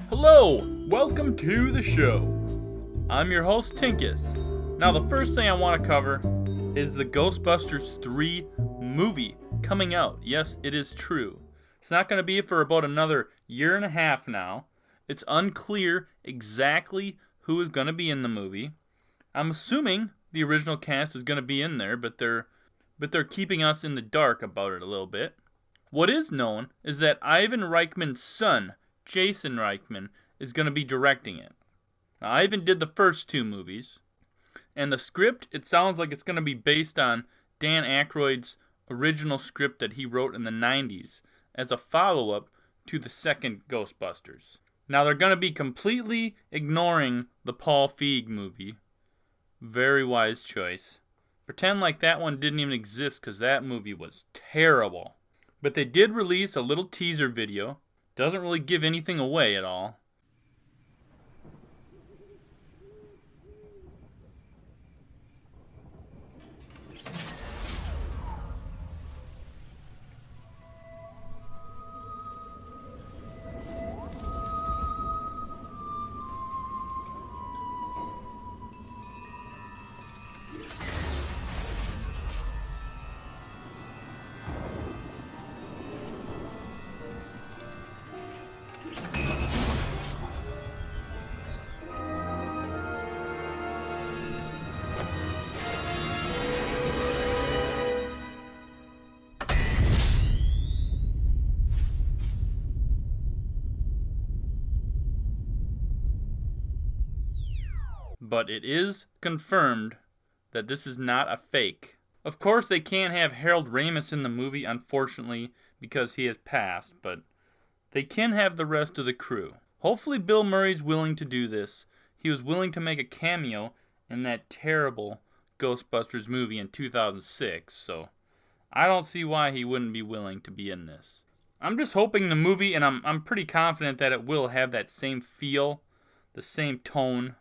Hello, welcome to the show. I'm your host, Tinkus. Now, the first thing I want to cover is the Ghostbusters 3 movie coming out. Yes, it is true. It's not going to be for about another year and a half now. It's unclear exactly who is going to be in the movie. I'm assuming the original cast is going to be in there, but they're keeping us in the dark about it a little bit. What is known is that Ivan Reitman's son, Jason Reitman, is going to be directing it. Now, Ivan did the first two movies, and the script, it sounds like it's going to be based on Dan Aykroyd's original script that he wrote in the 90s as a follow-up to the second Ghostbusters. Now, they're going to be completely ignoring the Paul Feig movie. Very wise choice. Pretend like that one didn't even exist because that movie was terrible. But they did release a little teaser video. Doesn't really give anything away at all. But it is confirmed that this is not a fake. Of course, they can't have Harold Ramis in the movie, unfortunately, because he has passed, but they can have the rest of the crew. Hopefully Bill Murray's willing to do this. He was willing to make a cameo in that terrible Ghostbusters movie in 2006, so I don't see why he wouldn't be willing to be in this. I'm just hoping the movie, and I'm pretty confident that it will have that same feel, the same tone.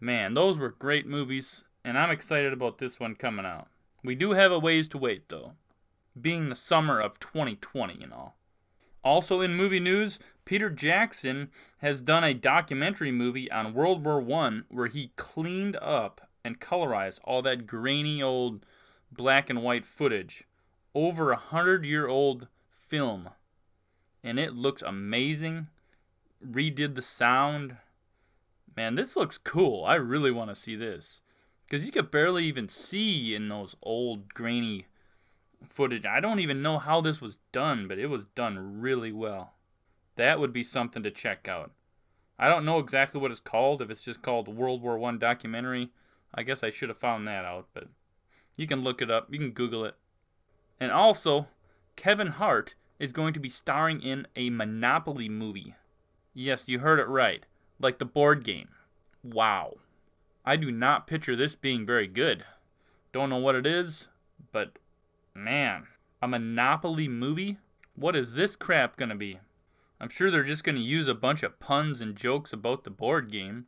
Man, those were great movies, and I'm excited about this one coming out. We do have a ways to wait, though, being the summer of 2020 and all. Also in movie news, Peter Jackson has done a documentary movie on World War I where he cleaned up and colorized all that grainy old black and white footage. Over 100-year-old film. And it looks amazing. Redid the sound. Man, this looks cool. I really want to see this. Because you could barely even see in those old grainy footage. I don't even know how this was done, but it was done really well. That would be something to check out. I don't know exactly what it's called. If it's just called World War I documentary, I guess I should have found that out. But you can look it up. You can Google it. And also, Kevin Hart is going to be starring in a Monopoly movie. Yes, you heard it right. Like the board game. Wow. I do not picture this being very good. Don't know what it is, but man, a Monopoly movie? What is this crap gonna be? I'm sure they're just gonna use a bunch of puns and jokes about the board game.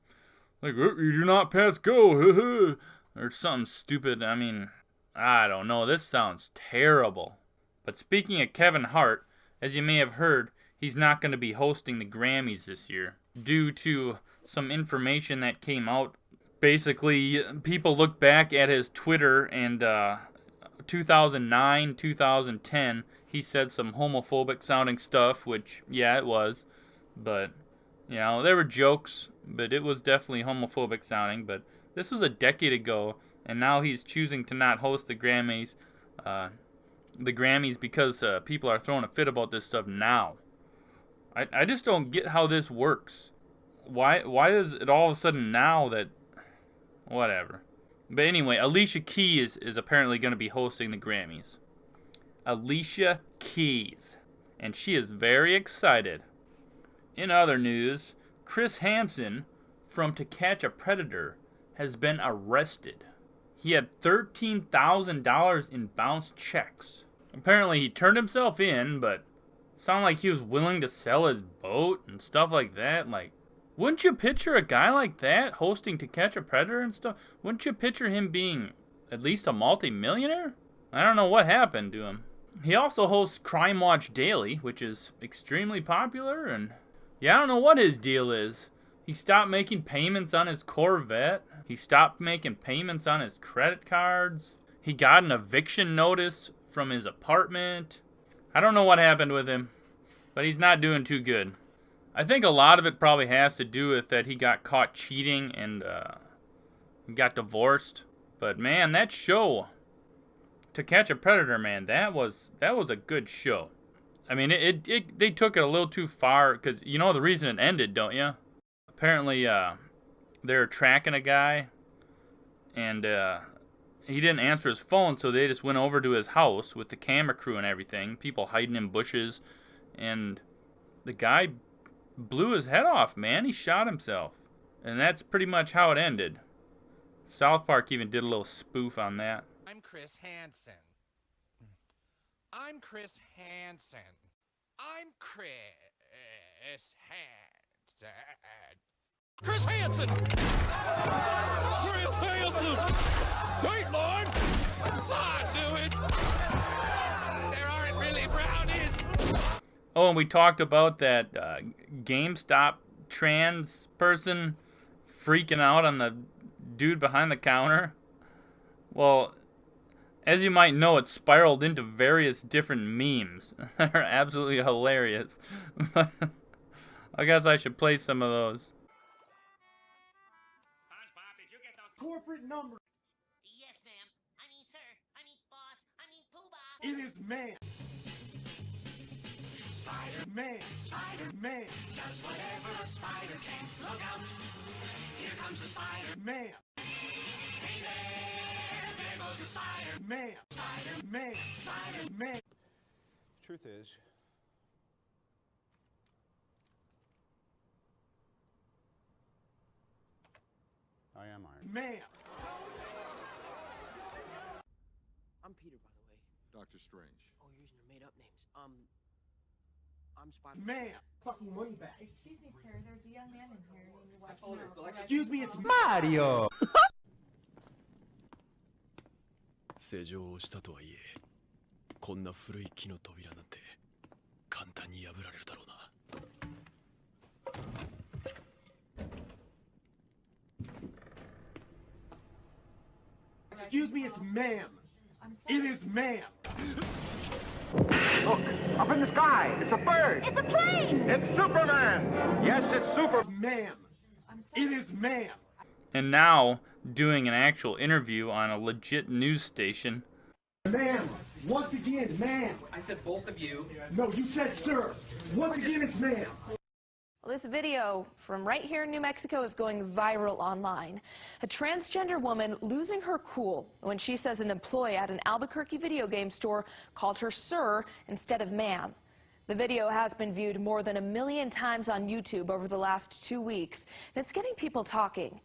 Like, you do not pass go, or something stupid. I mean, I don't know. This sounds terrible. But speaking of Kevin Hart, as you may have heard, he's not going to be hosting the Grammys this year due to some information that came out. Basically, people look back at his Twitter and 2009, 2010, he said some homophobic sounding stuff, which, yeah, it was. But, you know, there were jokes, but it was definitely homophobic sounding. But this was a decade ago, and now he's choosing to not host the Grammys. Because people are throwing a fit about this stuff now. I just don't get how this works. Why is it all of a sudden now that... Whatever. But anyway, Alicia Keys is apparently going to be hosting the Grammys. Alicia Keys. And she is very excited. In other news, Chris Hansen from To Catch a Predator has been arrested. He had $13,000 in bounced checks. Apparently he turned himself in, but sounded like he was willing to sell his boat and stuff like that. Like, wouldn't you picture a guy like that hosting To Catch a Predator and stuff? Wouldn't you picture him being at least a multi-millionaire? I don't know what happened to him. He also hosts Crime Watch Daily, which is extremely popular, and Yeah, I don't know what his deal is. He stopped making payments on his Corvette. He stopped making payments on his credit cards. He got an eviction notice from his apartment. I don't know what happened with him, but he's not doing too good. I think a lot of it probably has to do with that he got caught cheating and he got divorced. But man, that show, To Catch a Predator, man, that was a good show. I mean, they took it a little too far, because you know the reason it ended, don't you? Apparently, they're tracking a guy, and he didn't answer his phone, so they just went over to his house with the camera crew and everything, people hiding in bushes, and the guy blew his head off, man. He shot himself. And that's pretty much how it ended. South Park even did a little spoof on that. I'm Chris Hansen. I'm Chris Hansen. I'm Chris Hansen. Chris Hansen! Chris Hansen! Dateline! I knew it! There aren't really brownies! Oh, and we talked about that GameStop trans person freaking out on the dude behind the counter. Well, as you might know, it spiraled into various different memes that are absolutely hilarious. I guess I should play some of those. SpongeBob, did you get those corporate numbers? Yes, ma'am. I mean, sir. I mean, boss. I mean, poobah. It is man. Spider-Man. Spider-Man. Does whatever a spider can. Look out. Here comes the spider. Man. Hey there goes the spider. Man. Spider-Man. Spider-Man. Truth is, I am Iron Man. Man. I'm Peter, by the way. Doctor Strange. Oh, you're using your made-up names. I'm Spider. Man. Fucking money back. Excuse me, sir. There's a young man in here. You need to watch Oh, him there's out. the Lex- Excuse me, it's Mario! 施錠をしたとはいえ、こんな古い木の扉なんて簡単に破られるだろうな。Excuse me, it's ma'am. It is ma'am. Look, up in the sky, it's a bird! It's a plane! It's Superman! Yes, it's Super... Ma'am. It is ma'am. And now, doing an actual interview on a legit news station. Ma'am. Once again, ma'am. I said both of you. No, you said sir. Once again, it's ma'am. Well, this video from right here in New Mexico is going viral online. A transgender woman losing her cool when she says an employee at an Albuquerque video game store called her sir instead of ma'am. The video has been viewed more than 1 million times on YouTube over the last 2 weeks, and it's getting people talking.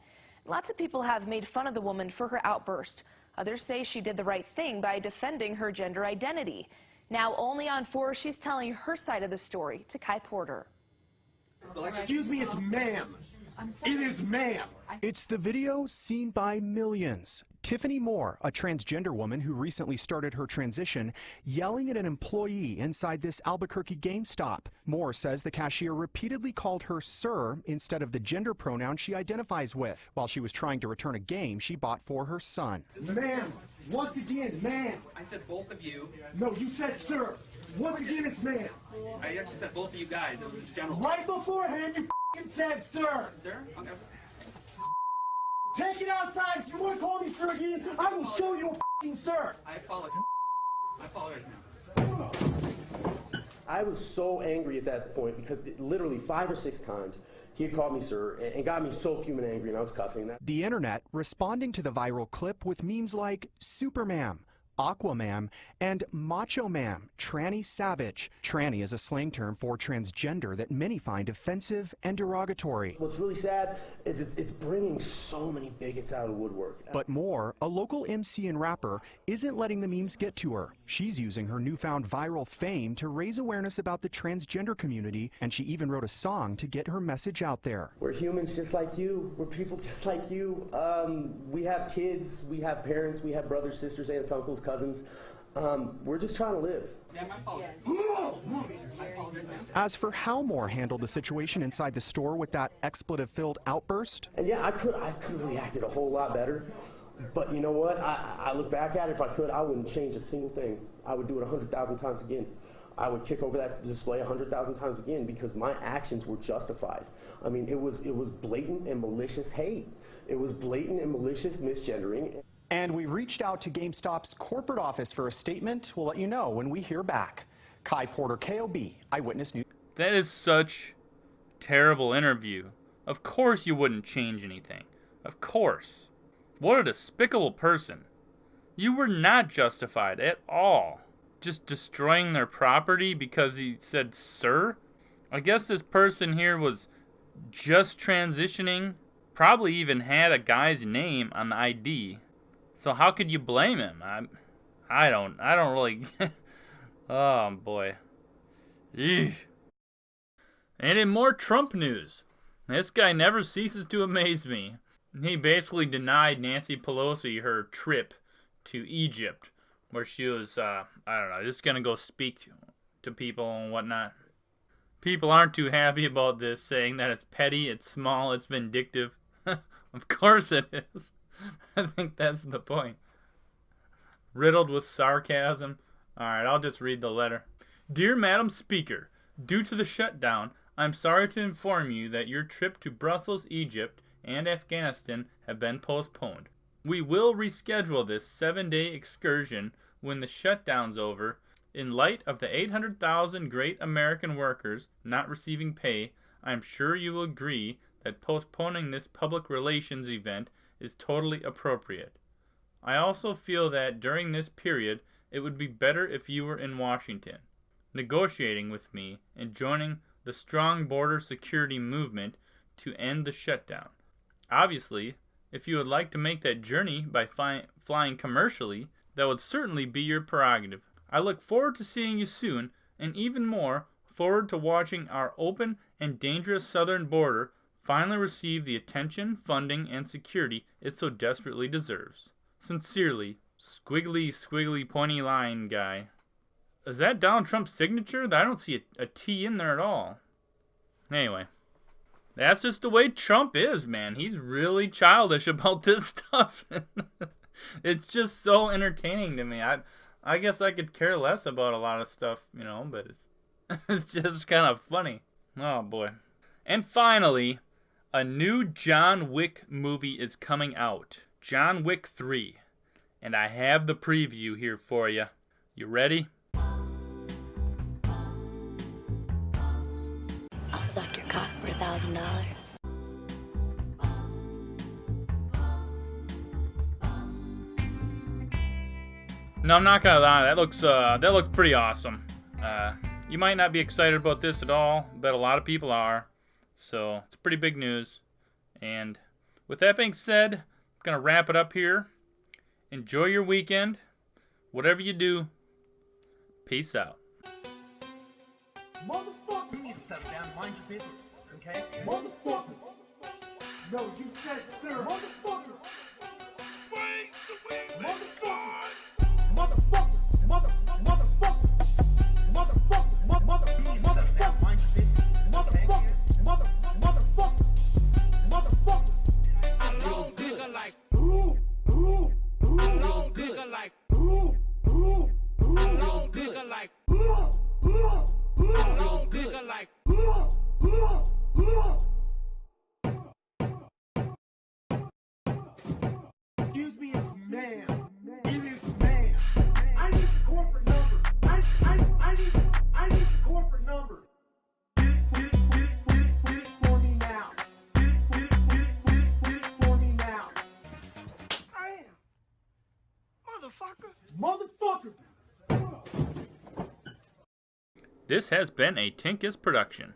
Lots of people have made fun of the woman for her outburst. Others say she did the right thing by defending her gender identity. Now, only on 4, she's telling her side of the story to Kai Porter. Excuse me, it's ma'am. It is ma'am. It's the video seen by millions. Tiffany Moore, a transgender woman who recently started her transition, yelling at an employee inside this Albuquerque GameStop. Moore says the cashier repeatedly called her sir instead of the gender pronoun she identifies with, while she was trying to return a game she bought for her son. Ma'am. Once again, ma'am. I said both of you. No, you said sir. Once again, it's ma'am. I actually said both of you guys. It was general. Right beforehand, you f***ing said sir. Sir? Okay. Take it outside. If you want to call me sir again, I will show you a f***ing sir. I apologize. I apologize now. I was so angry at that point because literally 5 or 6 times he had called me sir and got me so fuming angry, and I was cussing that. The internet responding to the viral clip with memes like Supermam, Aquamam, and Macho Mam, Tranny Savage. Tranny is a slang term for transgender that many find offensive and derogatory. What's really sad is it's bringing so many bigots out of the woodwork. But Moore, a local MC and rapper, isn't letting the memes get to her. She's using her newfound viral fame to raise awareness about the transgender community, and she even wrote a song to get her message out there. We're humans just like you. We're people just like you. We have kids, we have parents, we have brothers, sisters, aunts, uncles, cousins. We're just trying to live. As for how Moore handled the situation inside the store with that expletive-filled outburst, And yeah, I could have reacted a whole lot better. But you know what? I look back at it, if I could, I wouldn't change a single thing. I would do it 100,000 times again. I would kick over that display 100,000 times again because my actions were justified. I mean, it was blatant and malicious hate. It was blatant and malicious misgendering. and we reached out to GameStop's corporate office for a statement. We'll let you know when we hear back. Kai Porter, KOB, Eyewitness News. That is such terrible interview. Of course you wouldn't change anything. Of course. What a despicable person. You were not justified at all. Just destroying their property because he said sir? I guess this person here was just transitioning. Probably even had a guy's name on the ID. So how could you blame him? I don't really oh boy. Eesh. And in more Trump news, this guy never ceases to amaze me. He basically denied Nancy Pelosi her trip to Egypt, where she was, I don't know, just gonna go speak to people and whatnot. People aren't too happy about this, saying that it's petty, it's small, it's vindictive. Of course it is. I think that's the point. Riddled with sarcasm. Alright, I'll just read the letter. Dear Madam Speaker, due to the shutdown, I'm sorry to inform you that your trip to Brussels, Egypt, and Afghanistan have been postponed. We will reschedule this 7-day excursion when the shutdown's over. In light of the 800,000 great American workers not receiving pay, I'm sure you will agree that postponing this public relations event is totally appropriate. I also feel that during this period, it would be better if you were in Washington, negotiating with me and joining the strong border security movement to end the shutdown. Obviously, if you would like to make that journey by flying commercially, that would certainly be your prerogative. I look forward to seeing you soon, and even more, forward to watching our open and dangerous southern border finally receive the attention, funding, and security it so desperately deserves. Sincerely, squiggly pointy line guy. Is that Donald Trump's signature? I don't see a T in there at all. Anyway, that's just the way Trump is, man. He's really childish about this stuff. It's just so entertaining to me. I guess I could care less about a lot of stuff, you know, but it's just kind of funny. Oh, boy. And finally, a new John Wick movie is coming out. John Wick 3. And I have the preview here for you. You ready? I'll suck your cock for $1,000. No, I'm not gonna lie. That looks pretty awesome. You might not be excited about this at all, but a lot of people are. So it's pretty big news. And with that being said, I'm gonna wrap it up here. Enjoy your weekend. Whatever you do, peace out. Motherfucker! You need to settle down and mind your business, okay? Motherfucker! No, you said sir. Motherfucker! Motherfucker! Motherfucker! I'm gon' digger like I'm gon' digger like I'm gon' digger like I'm gon' digger like Excuse me, it's ma'am. It is ma'am. I need your corporate number. I need your corporate number. Get it for me now. Get it for me now. I am. Motherfucker. This has been a Tinkus production.